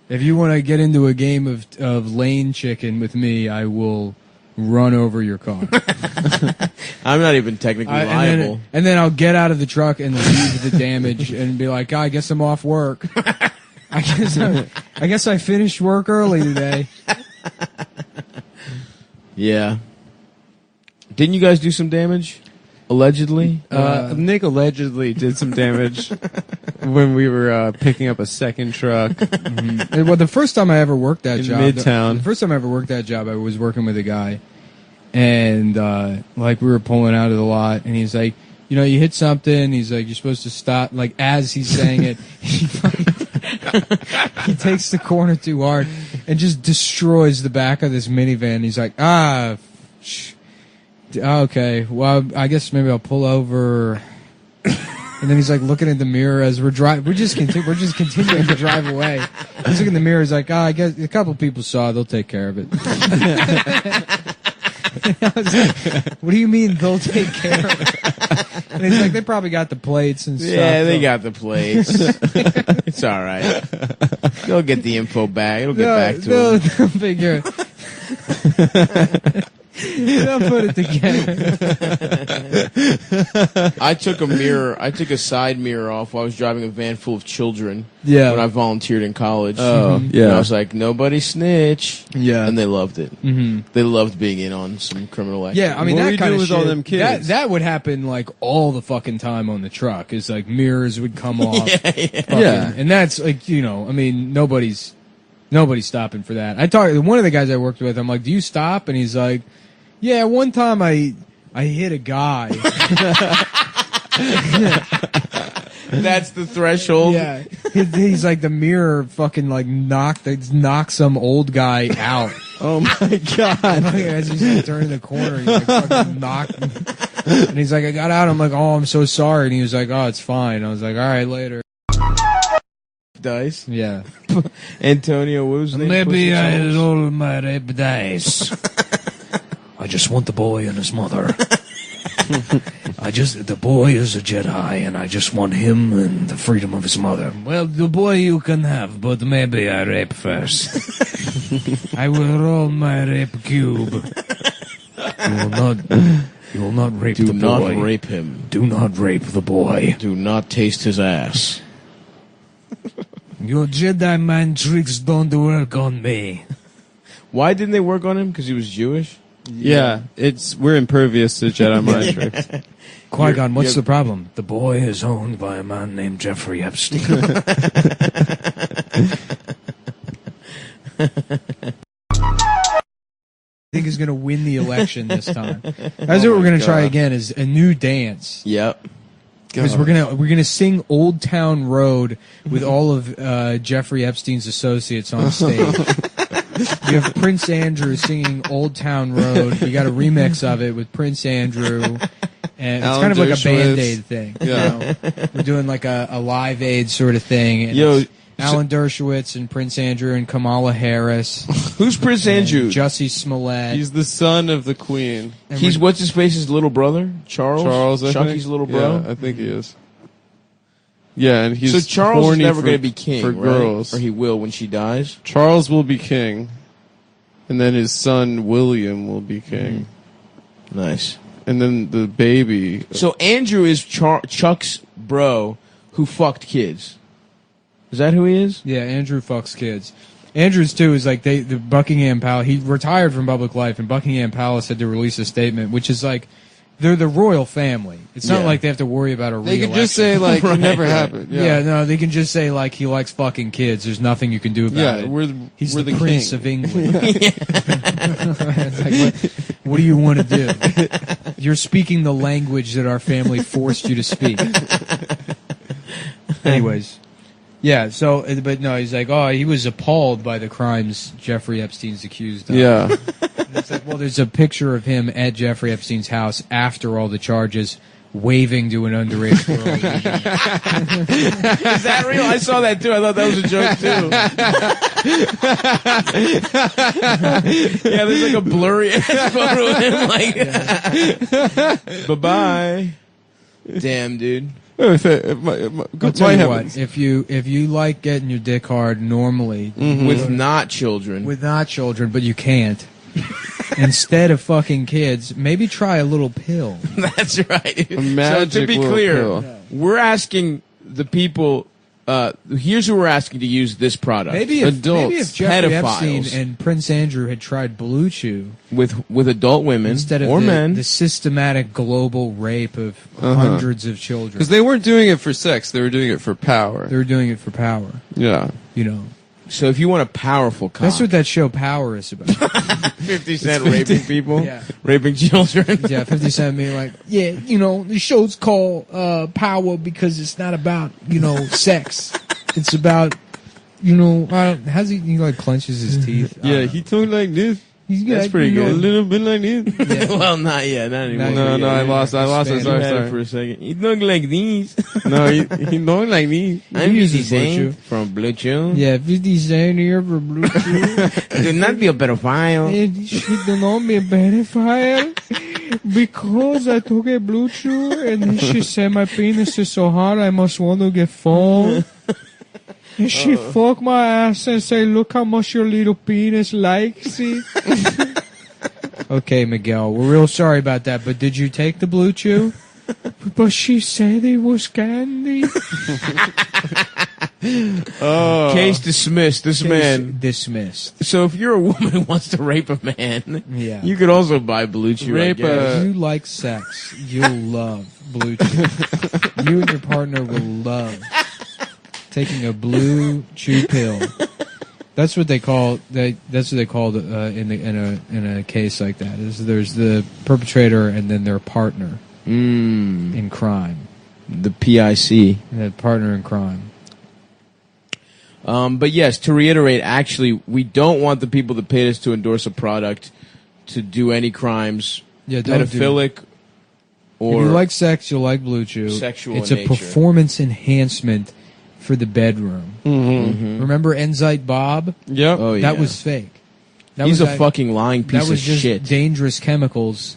If you want to get into a game of lane chicken with me, I will run over your car. I'm not even technically liable. And then I'll get out of the truck and leave the damage and be like, I guess I'm off work. I guess I finished work early today. Yeah. Didn't you guys do some damage? Allegedly? Nick allegedly did some damage when we were picking up a second truck. Mm-hmm. Well, the first time I ever worked that in job, Midtown. The first time I ever worked that job, I was working with a guy, and like we were pulling out of the lot, and he's like, you know, you hit something. He's like, you're supposed to stop. Like as he's saying it, he takes the corner too hard and just destroys the back of this minivan. He's like, okay, well, I guess maybe I'll pull over. And then he's like looking in the mirror as we're driving. We're just continuing to drive away. He's looking in the mirror. He's like, I guess a couple people saw it. They'll take care of it. I was like, what do you mean they'll take care of it? And he's like, they probably got the plates and stuff. Yeah, they got the plates. It's all right. They'll get the info back. It'll get back to them. They'll figure it. They'll put it together. I took a side mirror off while I was driving a van full of children. Yeah. When I volunteered in college. Oh, yeah. And I was like, nobody snitch. Yeah. And they loved it. Mm-hmm. They loved being in on some criminal activity. Yeah, I mean, What were that you kind doing of with shit, all them kids? That would happen like all the fucking time on the truck. Is like mirrors would come off. Yeah. And that's like, you know, I mean, nobody's stopping for that. I talked to one of the guys I worked with. I'm like, do you stop? And he's like, yeah, one time I hit a guy. That's the threshold. Yeah. He's like, the mirror fucking like knocked some old guy out. Oh my god. As he's turning the corner, he's like fucking knocked. And he's like, I got out. I'm like, oh, I'm so sorry. And he was like, oh, it's fine. I was like, all right, later. Dice. Yeah. Antonio, what was his name? Maybe I roll my rape dice. I just want the boy and his mother. The boy is a Jedi, and I just want him and the freedom of his mother. Well, the boy you can have, but maybe I rape first. I will roll my rape cube. You will not rape the boy. Do not rape him. Do not rape the boy. Do not taste his ass. Your Jedi mind tricks don't work on me. Why didn't they work on him? Because he was Jewish? Yeah, we're impervious to Jedi mind tricks. Qui-Gon, what's the problem? The boy is owned by a man named Jeffrey Epstein. I think is going to win the election this time. That's what we're going to try again, is a new dance. Yep. Because we're gonna sing Old Town Road with all of Jeffrey Epstein's associates on stage. You have Prince Andrew singing Old Town Road. You got a remix of it with Prince Andrew. And it's kind of like a Band-Aid thing. Yeah. You know? We're doing like a Live Aid sort of thing. And Yo, Alan Dershowitz and Prince Andrew and Kamala Harris. Who's Prince Andrew? Jussie Smollett. He's the son of the Queen. He's what's his face's little brother? Charles, I Chucky's think? little bro. Yeah, I think he is. Yeah, and he's so Charles is horny never for- going to be king, for right? girls. Or he will when she dies. Charles will be king, and then his son William will be king. Nice. And then the baby. So Andrew is Chuck's bro who fucked kids. Is that who he is? Yeah, Andrew fucks kids. Andrews too is like the Buckingham Palace. He retired from public life, and Buckingham Palace had to release a statement, which is like, They're the royal family. It's not Yeah. like they have to worry about a They re-election. can just say, like, it never happened. Yeah. No, they can just say, like, he likes fucking kids. There's nothing you can do about it. He's we're the the Prince king. of England. It's like, what do you want to do? You're speaking the language that our family forced you to speak. Anyways. Yeah, so, but no, he's like, oh, he was appalled by the crimes Jeffrey Epstein's accused of. Yeah. And it's like, well, there's a picture of him at Jeffrey Epstein's house after all the charges, waving to an underage girl. Is that real? I saw that too. I thought that was a joke too. Yeah, there's like a blurry ass photo of him. Like, bye-bye. Damn, dude. I'll tell you what, if you like getting your dick hard normally with not children, but you can't, instead of fucking kids, maybe try a little pill. That's right. So to magic be little clear, pill. we're asking the people. Here's who we're asking to use this product. Maybe if Jeffrey pedophiles Epstein and Prince Andrew had tried Blue Chew with adult women instead of or men, the systematic global rape of hundreds of children. Because they weren't doing it for sex; they were doing it for power. They were doing it for power. Yeah. You know. So if you want a powerful cock, That's what that show Power is about. 50 Cent raping people, raping children. Yeah, 50 Cent being like, yeah, you know, the show's called Power because it's not about, you know, sex. It's about, you know, how's he like clenches his teeth? Yeah, he talked like this. That's That's pretty good. A little bit like this. Well, not yet. Not anymore. No, I lost it. Sorry. For a second. He look like these. No, he look like these. I'm uses 50 Cent Blue Chew. from Blue Chew. Yeah, 50 Cent here for Blue Chew. Do not be a pedophile. She do not be a pedophile because I took a Blue Chew and then she said my penis is so hard I must want to get full. And she fucked my ass and say, look how much your little penis likes it. Okay, Miguel, we're real sorry about that, but did you take the Blue Chew? But she said it was candy. Case dismissed. This man dismissed. So if you're a woman who wants to rape a man, Yeah. you could also buy Blue Chew. If you like sex, you'll love Blue Chew. You and your partner will love taking a Blue Chew pill. That's what they call. That's what they call in a case like that. Is there's the perpetrator and then their partner in crime. The PIC. The partner in crime. But yes, to reiterate, actually, we don't want the people that paid us to endorse a product to do any crimes, pedophilic, or if you like sex, you'll like Blue Chew. Sexual It's in a nature. performance enhancement for the bedroom. Mhm. Remember Enzyte Bob? Yep. Oh, That yeah. was fake. He's a fucking lying piece That was of just shit. dangerous chemicals.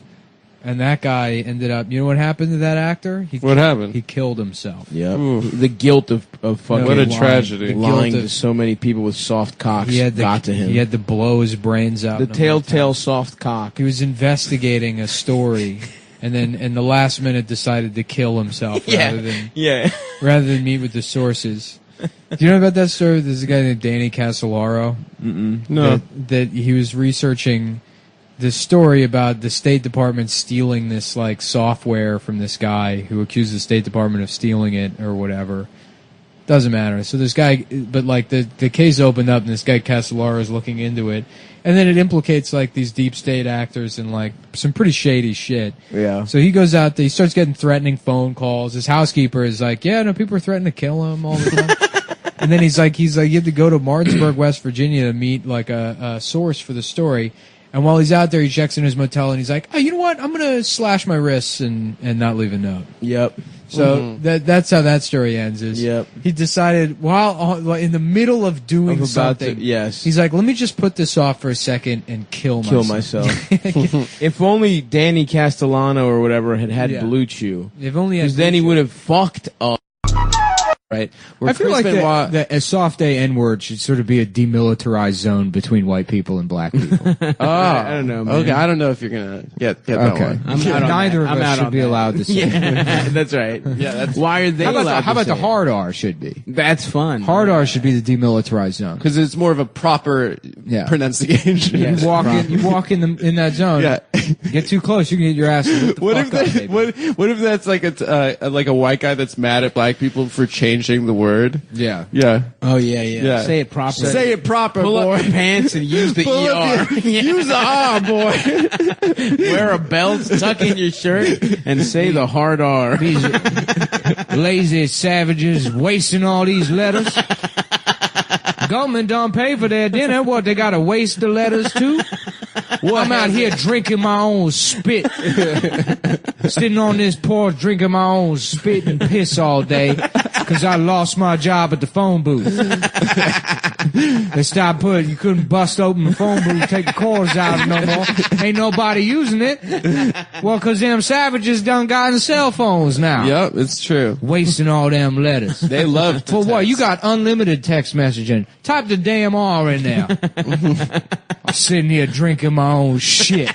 And that guy ended up. You know what happened to that actor? What happened? He killed himself. Yep. The guilt of fucking What a lying. tragedy. The guilt lying of- to so many people with soft cocks He had got to him. He had to blow his brains out. The in a telltale soft cock. He was investigating a story, and then in the last minute decided to kill himself rather than meet with the sources. Do you know about that story? There's a guy named Danny Casolaro. No. That he was researching this story about the State Department stealing this like software from this guy who accused the State Department of stealing it or whatever. Doesn't matter. So this guy, but like the case opened up and this guy Casolaro is looking into it, and then it implicates like these deep state actors and like some pretty shady shit. Yeah. So he goes out there, he starts getting threatening phone calls. His housekeeper is like, yeah, no, people are threatening to kill him all the time. And then he's like, you have to go to Martinsburg, West Virginia to meet like a source for the story. And while he's out there, he checks in his motel and he's like, oh, you know what? I'm going to slash my wrists and not leave a note. Yep. So that's how that story ends. Is he decided while in the middle of doing something, he's like, let me just put this off for a second and kill myself. If only Danny Castellano or whatever had Yeah. Blue Chew. If only he had because then Blue he Chew. would have fucked up. right? I feel like that a soft A N-word should sort of be a demilitarized zone between white people and black people. I don't know, man. Okay, I don't know if you're gonna get that one. Neither of us should be allowed to say. Yeah, that's right. Yeah, that's why are they allowed How about to the say hard R should be? That's fun. Hard R should be the demilitarized zone because it's more of a proper pronunciation. You walk in that zone. Yeah. Get too close, you can hit your ass. What if that's like a white guy that's mad at black people for changing the word? Yeah. Yeah. Oh yeah. Say it proper. Say it proper, Pull boy. up your pants and use the ER. Use the R, boy. Wear a belt, tuck in your shirt, and say the hard R. These lazy savages wasting all these letters. Government don't pay for their dinner. What, they gotta waste the letters too? I'm out here drinking my own spit. Sitting on this porch drinking my own spit and piss all day because I lost my job at the phone booth. They stopped you couldn't bust open the phone booth, take the cords out no more. Ain't nobody using it. Well, because them savages done gotten cell phones now. Yep, it's true. Wasting all them letters. They love to For what? You got unlimited text messaging. Type the damn R in there. I'm sitting here drinking my own shit.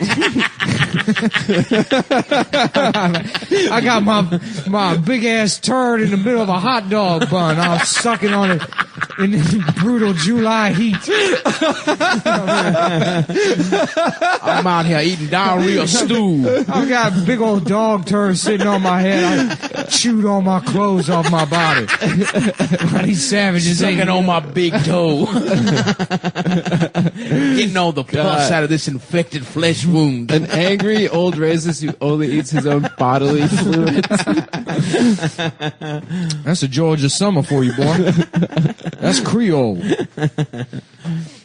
I got my big ass turd in the middle of a hot dog bun. I'm sucking on it in this brutal July heat. I'm out here eating diarrhea stew. I got a big old dog turd sitting on my head. I chewed all my clothes off my body. These savages sucking on my big toe. Getting all the pus out of this infected flesh wound. An angry old racist who only eats his own bodily fluids. That's a Georgia summer for you, boy. That's Creole.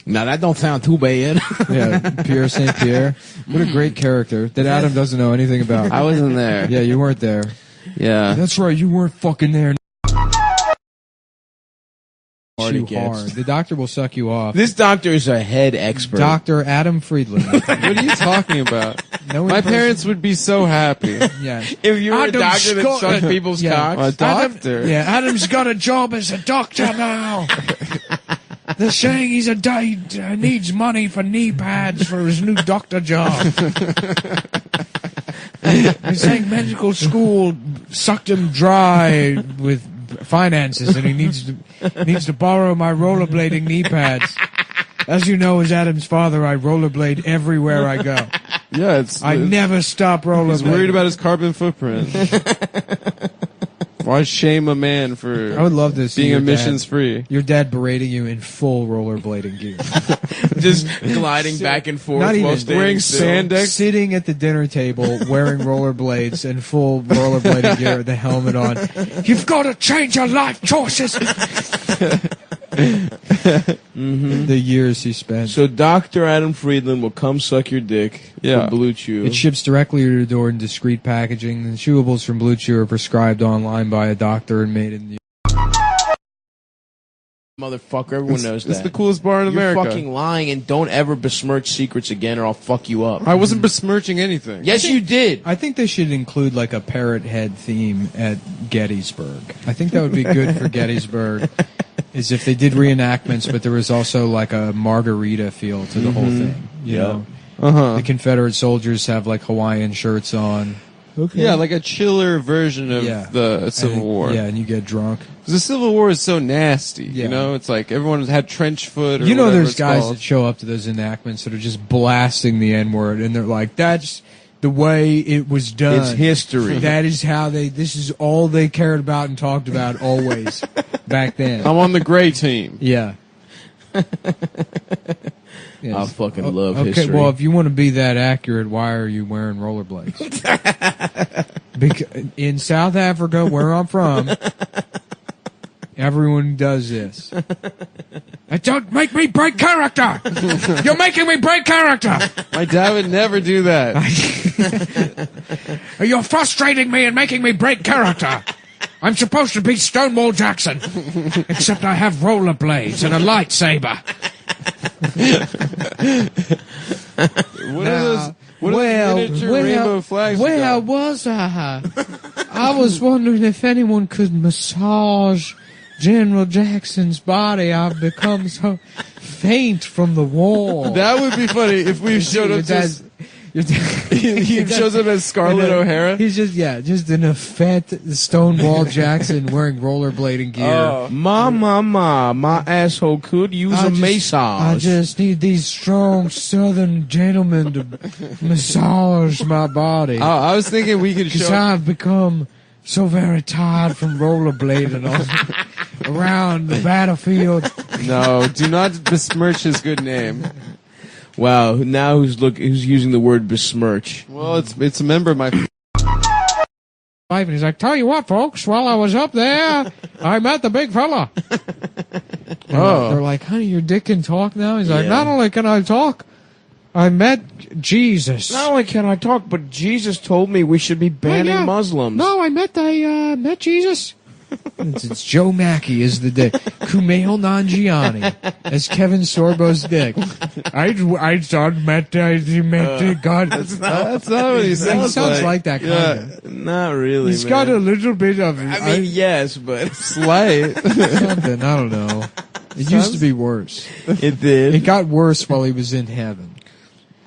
Now that don't sound too bad. Yeah, Pierre St. Pierre. What a great character that Adam doesn't know anything about. I wasn't there. Yeah, you weren't there. Yeah. That's right, you weren't fucking there. Too hard. The doctor will suck you off. This doctor is a head expert. Dr. Adam Friedland. What are you talking about? My parents would be so happy. Yeah. If you were a doctor that sucked people's cocks. A doctor. Adam's got a job as a doctor now. They're saying he needs money for knee pads for his new doctor job. They're saying medical school sucked him dry with finances and he needs to borrow my rollerblading knee pads. As you know, as Adam's father, I rollerblade everywhere I go. Yeah, I never stop rollerblading. He's worried about his carbon footprint. Why shame a man for I would love to see being your emissions free? Your dad berating you in full rollerblading gear. Just gliding back and forth Not while even wearing spandex. Sitting at the dinner table wearing rollerblades and full rollerblading gear with the helmet on. You've got to change your life choices. The years he spent. So Dr. Adam Friedland will come suck your dick for Blue Chew. It ships directly to your door in discreet packaging. The chewables from Blue Chew are prescribed online by a doctor and made in the Motherfucker, everyone knows that. It's the coolest bar in You're America. fucking lying, and don't ever besmirch secrets again or I'll fuck you up. I wasn't besmirching anything. Yes, you did. I think they should include like a parrot head theme at Gettysburg. I think that would be good for Gettysburg. Is if they did reenactments, but there was also like a margarita feel to the whole thing. You know? The Confederate soldiers have like Hawaiian shirts on. Okay. Yeah, like a chiller version of the Civil War. Yeah, and you get drunk. Because the Civil War is so nasty, you know? It's like everyone had trench foot or you know whatever there's it's guys called. that show up to those enactments that are just blasting the N-word, and they're like, that's the way it was done. It's history. That is how this is all they cared about and talked about always back then. I'm on the gray team. Yeah. I fucking love okay, history. well, if you want to be that accurate, why are you wearing rollerblades? Because in South Africa, where I'm from, everyone does this. Don't make me break character! You're making me break character! My dad would never do that. You're frustrating me and making me break character! I'm supposed to be Stonewall Jackson, except I have rollerblades and a lightsaber. What are those miniature rainbow flags? Where was I? I was wondering if anyone could massage General Jackson's body, I've become so faint from the war. That would be funny if we showed up as... He shows up as Scarlett O'Hara. He's just in a fat Stonewall Jackson wearing rollerblading gear. Oh. My asshole could use a massage. I just need these strong Southern gentlemen to massage my body. I was thinking we could show... Because I've become so very tired from rollerblading around the battlefield. No, do not besmirch his good name. Wow, now who's using the word besmirch? Well, it's a member of my... And he's like, tell you what, folks, while I was up there, I met the big fella. They're like, honey, your dick can talk now? He's like, not only can I talk, I met Jesus. Not only can I talk, but Jesus told me we should be banning Muslims. No, I met Jesus. It's Joe Mackey is the dick. Kumail Nanjiani as Kevin Sorbo's dick. I met God. That's not what he sounds like. He sounds like that kind of. Not really, He's got a little bit of... I mean, yes, but slight. Something, I don't know. It used to be worse. It did. It got worse while he was in heaven.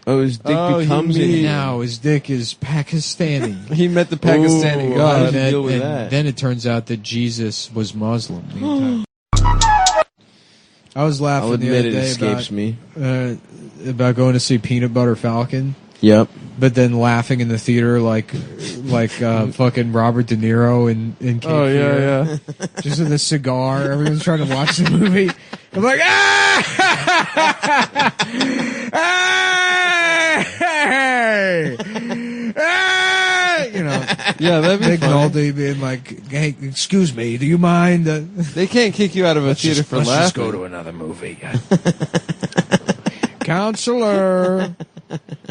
Oh, his dick becomes it. Now his dick is Pakistani. He met the Pakistani God. How did he deal with that? Then it turns out that Jesus was Muslim the entire I was laughing I'll the admit other it day escapes me. About going to see Peanut Butter Falcon. Yep. But then laughing in the theater like fucking Robert De Niro in Cape Fear. Yeah. Just with a cigar. Everyone's trying to watch the movie. I'm like, hey! You know, that'd be Big funny. Naldi being like, hey, excuse me, do you mind? They can't kick you out of a theater for laughing. Let's just go to another movie. Counselor.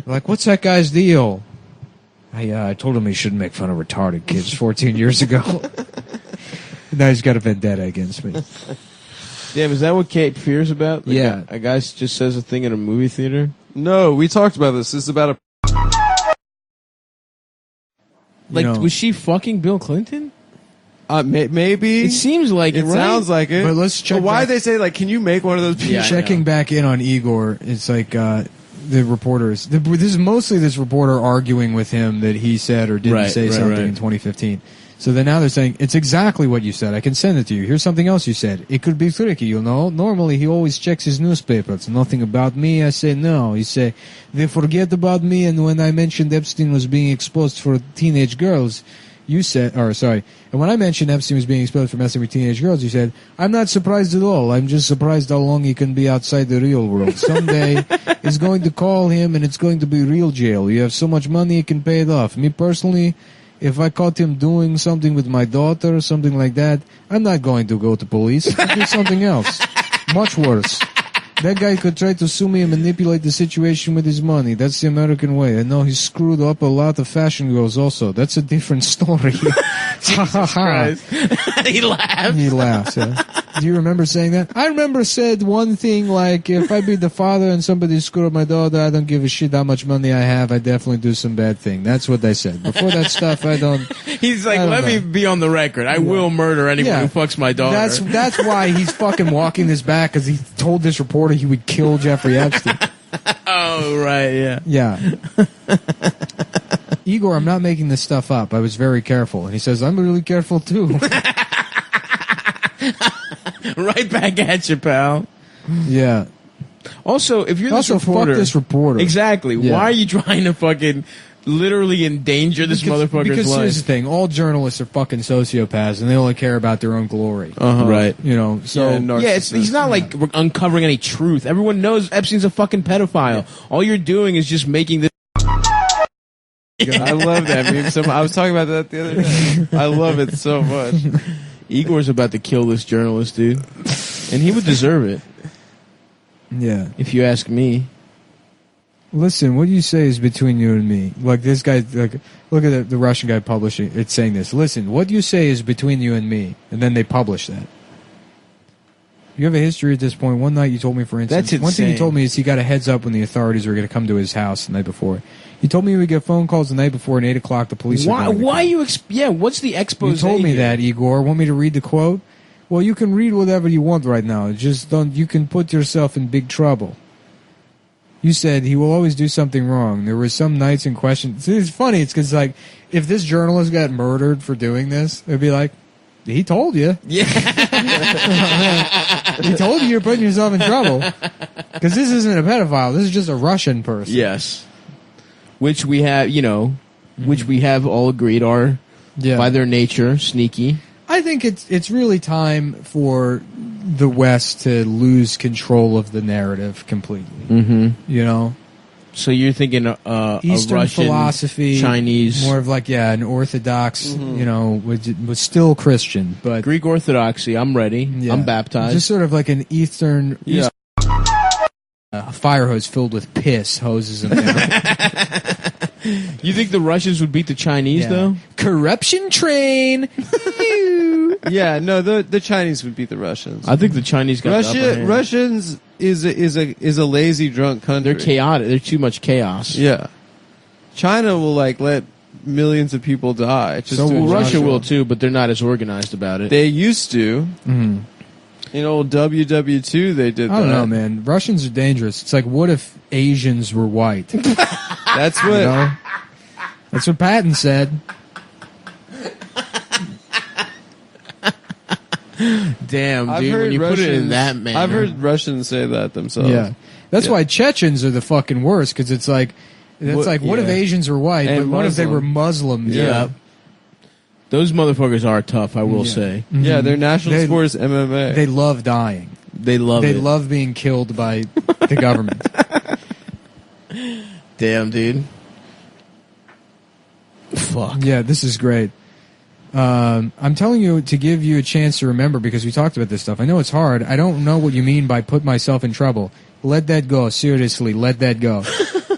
Like, what's that guy's deal? I told him he shouldn't make fun of retarded kids 14 years ago. Now he's got a vendetta against me. Damn, is that what Cape Fear's about? Like Yeah. A guy just says a thing in a movie theater? No, we talked about this. This is about a... Like, was she fucking Bill Clinton? Maybe. It seems like it, It right? sounds like it. But let's check why back- they say, like, can you make one of those people? Checking back in on Igor, it's like the reporters. This is mostly this reporter arguing with him that he said or didn't say something in 2015. So then now they're saying, it's exactly what you said. I can send it to you. Here's something else you said. It could be tricky, you know. Normally, he always checks his newspapers. Nothing about me. I say no. He say, they forget about me. And when I mentioned Epstein was being exposed for teenage girls, you said, and when I mentioned Epstein was being exposed for messing with teenage girls, you said, I'm not surprised at all. I'm just surprised how long he can be outside the real world. Someday, he's going to call him and it's going to be real jail. You have so much money, you can pay it off. Me personally, if I caught him doing something with my daughter or something like that, I'm not going to go to police. I'll do something else. Much worse. That guy could try to sue me and manipulate the situation with his money. That's the American way. I know he screwed up a lot of fashion girls also. That's a different story. Jesus Christ. He laughs. He laughs, yeah. Do you remember saying that? I remember said one thing like, if I be the father and somebody screwed up my daughter, I don't give a shit how much money I have. I definitely do some bad thing. That's what they said. Before that stuff, I don't... He's like, let me be on the record. I will murder anyone who fucks my daughter. That's why he's fucking walking this back, because he told this reporter he would kill Jeffrey Epstein. Oh, right, yeah. Yeah. Igor, I'm not making this stuff up. I was very careful. And he says, I'm really careful too. Right back at you, pal. Yeah. Also, if you're this Also, reporter... fuck this reporter. Exactly. Yeah. Why are you trying to fucking literally endanger this motherfucker's because life? here's the thing. All journalists are fucking sociopaths, and they only care about their own glory. Right. You know, so... He's not like uncovering any truth. Everyone knows Epstein's a fucking pedophile. All you're doing is just making this... I love that meme. I was talking about that the other day. I love it so much. Igor's about to kill this journalist, dude. And he would deserve it. Yeah. If you ask me. Listen, what you say is between you and me. Like, this guy, like, look at the Russian guy publishing, it's saying this. Listen, what you say is between you and me. And then they publish that. You have a history at this point. One night you told me, for instance, That's one thing you insane. told me is he got a heads up when the authorities were going to come to his house the night before. You told me we would get phone calls the night before, and 8 o'clock the police are going to come. Why you... what's the expose You told me here? that, Igor. Want me to read the quote? Well, you can read whatever you want right now. Just don't. You can put yourself in big trouble. You said he will always do something wrong. There were some nights in question. See, it's funny. It's because, like, if this journalist got murdered for doing this, it'd be like, he told you. Yeah. He told you you're putting yourself in trouble. Because this isn't a pedophile. This is just a Russian person. Yes. Which we have, which we have all agreed are, by their nature, sneaky. I think it's really time for the West to lose control of the narrative completely. Mm-hmm. So you're thinking Eastern a Russian, philosophy, Chinese, more of like an Orthodox, was still Christian, but Greek Orthodoxy. I'm ready. Yeah. I'm baptized. Just sort of like an Eastern. Yeah. A fire hose filled with piss hoses them down. You think the Russians would beat the Chinese though? Corruption train. Yeah, no, the Chinese would beat the Russians. I think the Chinese got the upper hand. Russians is a lazy drunk country. They're chaotic. They're too much chaos. Yeah, China will let millions of people die. Russia will too, but they're not as organized about it. They used to. Mm-hmm. In old WW2, they did that. I don't know, man. Russians are dangerous. It's like, what if Asians were white? That's what. That's what Patton said. Damn, dude, when you put it in that manner. I've heard Russians say that themselves. Yeah. That's why Chechens are the fucking worst, because it's like, what if Asians were white, And but what if they were Muslims? Yeah. Those motherfuckers are tough, I will say. Mhm. Yeah, their national sport is MMA. They love dying. They love They it. love being killed by the government. Damn, dude. Fuck. Yeah, this is great. I'm telling you to give you a chance to remember, because we talked about this stuff. I know it's hard. I don't know what you mean by put myself in trouble. Let that go. Seriously, let that go.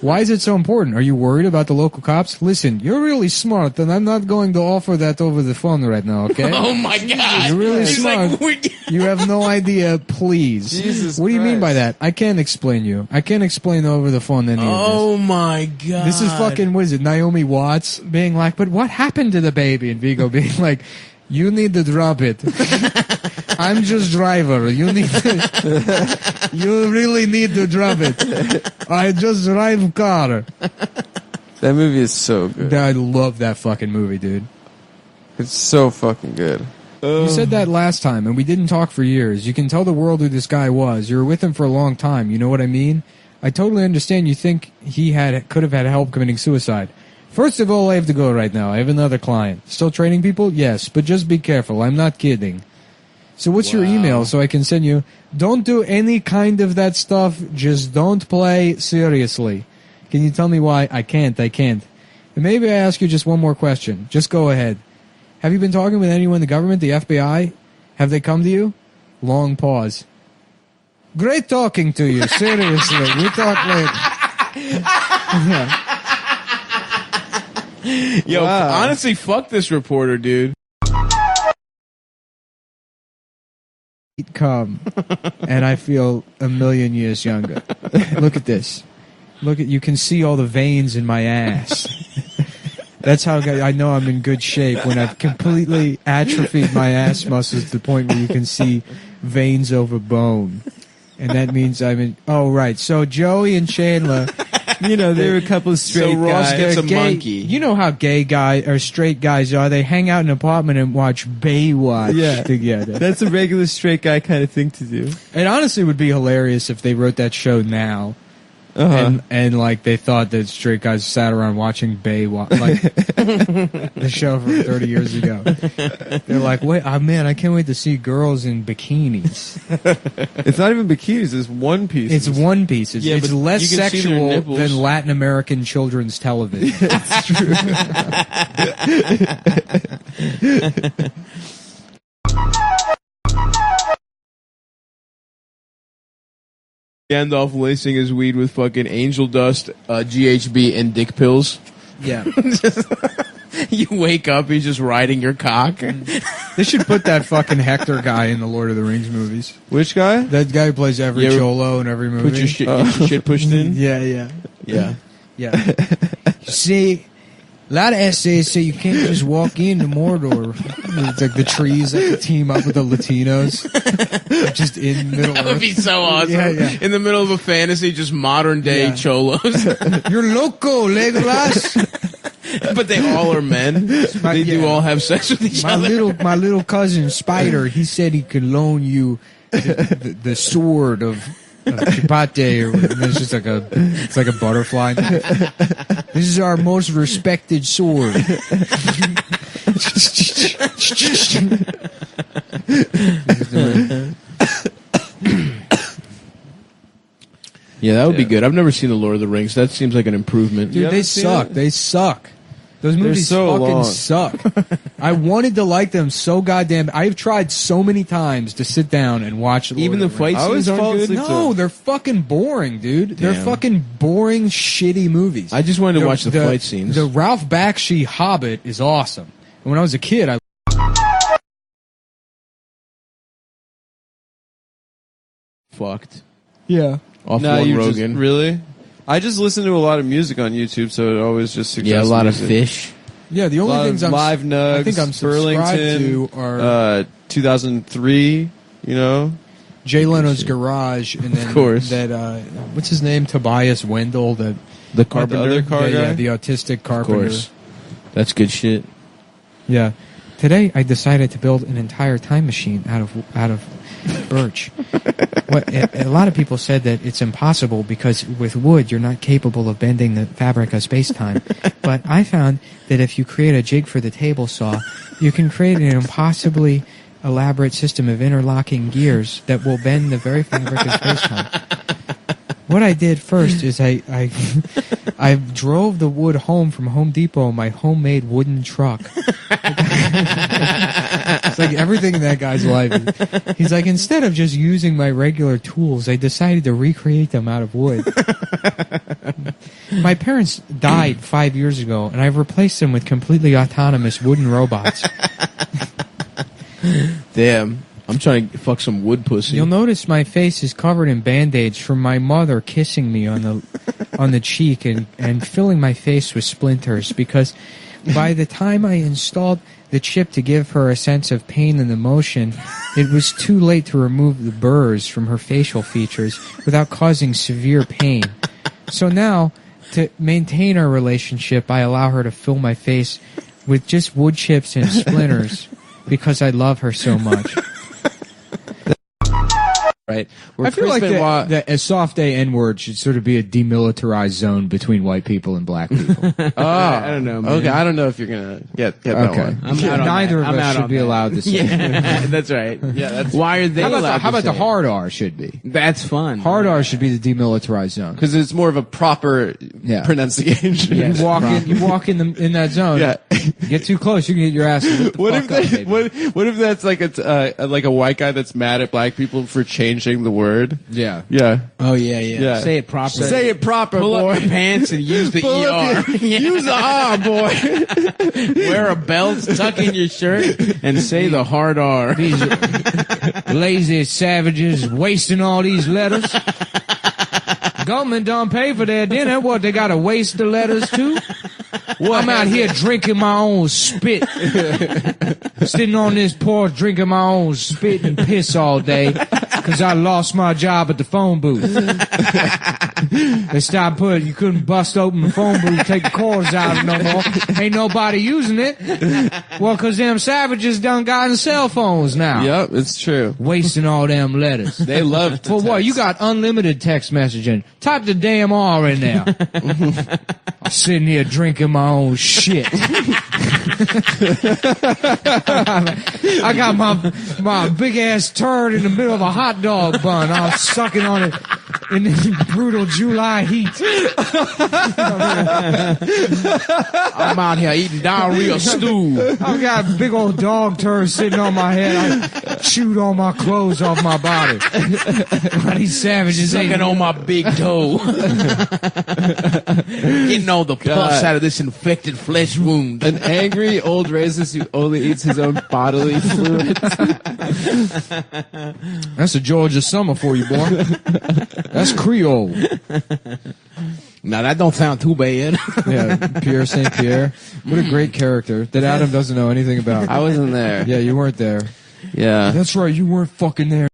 Why is it so important? Are you worried about the local cops? Listen, you're really smart, and I'm not going to offer that over the phone right now, okay? Oh my God. You're really He's smart. You have no idea, please. Jesus What do you mean by that? I can't explain you. I can't explain over the phone any of this. Oh my God. This is fucking, what is it, Naomi Watts being like, but what happened to the baby? And Vigo being like, you need to drop it. I'm just driver. You really need to drop it. I just drive car. That movie is so good. I love that fucking movie, dude. It's so fucking good. You said that last time, and we didn't talk for years. You can tell the world who this guy was. You were with him for a long time. You know what I mean? I totally understand you think he could have had help committing suicide. First of all, I have to go right now. I have another client. Still training people? Yes, but just be careful. I'm not kidding. So what's your email so I can send you? Don't do any kind of that stuff. Just don't play seriously. Can you tell me why? I can't. And maybe I ask you just one more question. Just go ahead. Have you been talking with anyone in the government, the FBI? Have they come to you? Long pause. Great talking to you. Seriously. We talk later. Yo, honestly, fuck this reporter, dude. Come, and I feel a million years younger. Look at this. You can see all the veins in my ass. That's how I know I'm in good shape, when I've completely atrophied my ass muscles to the point where you can see veins over bone. And that means I'm in... Oh, right. So Joey and Chandler... There were a couple of straight Ross guys. gets a gay, monkey. You know how gay guys or straight guys are. They hang out in an apartment and watch Baywatch together. That's a regular straight guy kind of thing to do. It honestly would be hilarious if they wrote that show now. And like they thought that straight guys sat around watching Baywatch, like the show from 30 years ago. They're like, wait, man, I can't wait to see girls in bikinis. It's not even bikinis; it's one piece. It's one piece. It's but less you can see their sexual nipples. than Latin American children's television. That's true. Gandalf lacing his weed with fucking angel dust, GHB, and dick pills. Yeah. You wake up, he's just riding your cock. They should put that fucking Hector guy in the Lord of the Rings movies. Which guy? That guy who plays every Cholo in every movie. Put your shit pushed in? Yeah. Yeah. You see, A lot of essays say you can't just walk into Mordor. It's like the trees that team up with the Latinos. Just in Middle That Earth. would be so awesome. Yeah. In the middle of a fantasy, just modern day cholos. You're loco, Legolas. But they all are men. They do all have sex with each other. My little cousin Spider, he said he could loan you the sword of Chipate, or it's just like a butterfly. This is our most respected sword. Yeah, that would be good. I've never seen The Lord of the Rings. That seems like an improvement. Dude, they suck. They suck. Those movies so fucking long. suck. I wanted to like them so goddamn. I've tried so many times to sit down and watch. Even the fight scenes aren't good? No, they're fucking boring, dude. They're Damn. fucking boring, shitty movies. I just wanted to watch the fight scenes. The Ralph Bakshi Hobbit is awesome. And when I was a kid, I fucked. Yeah. Off Nah, one you Rogan. Really? I just listen to a lot of music on YouTube, so it always just suggests Yeah, a lot of music. fish. Yeah, the only A lot things of I'm Live Nugs, I think I'm subscribed Burlington, to are 2003. You know, Jay Leno's Garage, and then Of course. that what's his name, Tobias Wendell, the carpenter? other car yeah, guy? the autistic Of carpenter. course. That's good shit. Yeah. Today I decided to build an entire time machine out of birch. A lot of people said that it's impossible because with wood you're not capable of bending the fabric of space-time. But I found that if you create a jig for the table saw, you can create an impossibly elaborate system of interlocking gears that will bend the very fabric of space-time. What I did first is I drove the wood home from Home Depot in my homemade wooden truck. It's like everything in that guy's life. He's like, instead of just using my regular tools, I decided to recreate them out of wood. My parents died 5 years ago, and I've replaced them with completely autonomous wooden robots. Damn. I'm trying to fuck some wood pussy. You'll notice my face is covered in band-aids from my mother kissing me on the cheek and filling my face with splinters, because by the time I installed the chip to give her a sense of pain and emotion, it was too late to remove the burrs from her facial features without causing severe pain. So now, to maintain our relationship, I allow her to fill my face with just wood chips and splinters because I love her so much. Right. I feel like that a soft A N-word should sort of be a demilitarized zone between white people and black people. I don't know, man. Okay, I don't know if you're gonna get that one. Neither of us should be allowed to say. Yeah, that's right. Yeah, that's Why are they allowed How to about the say hard R should be? it? That's fun. Hard R should be the demilitarized zone. because it's more of a proper pronunciation. Yeah. You walk in that zone. Yeah. Get too close, you can get your ass. lit the What fuck if up, that, baby. what if that's like a white guy that's mad at black people for changing the word? Yeah. Yeah. Oh yeah. Say it properly. Say it proper, Pull boy. up your pants and use the Pull up ER. your- Use the R, boy. Wear a belt, tuck in your shirt, and say the hard R. These lazy savages wasting all these letters. Government don't pay for their dinner. What, they gotta waste the letters too? I'm out here drinking my own spit. Sitting on this porch drinking my own spit and piss all day because I lost my job at the phone booth. They stopped putting, you couldn't bust open the phone booth, take the cords out no more. Ain't nobody using it. Well, because them savages done gotten cell phones now. Yep, it's true. Wasting all them letters. They love to For what? You got unlimited text messaging. Type the damn R in there. I'm sitting here drinking my own shit. I got my big ass turd in the middle of a hot dog bun. I'm sucking on it in this brutal July heat. I'm out here eating diarrhea stew. I've got a big old dog turd sitting on my head. I chewed all my clothes off my body. These savages Sucking ain't on my big toe. Getting all the pus out of this infected flesh wound. An angry old racist who only eats his own bodily fluids. That's a Georgia summer for you, boy. That's Creole. Now that don't sound too bad. Yeah, Pierre St. Pierre. What a great character that Adam doesn't know anything about. I wasn't there. Yeah, you weren't there. Yeah. That's right, you weren't fucking there.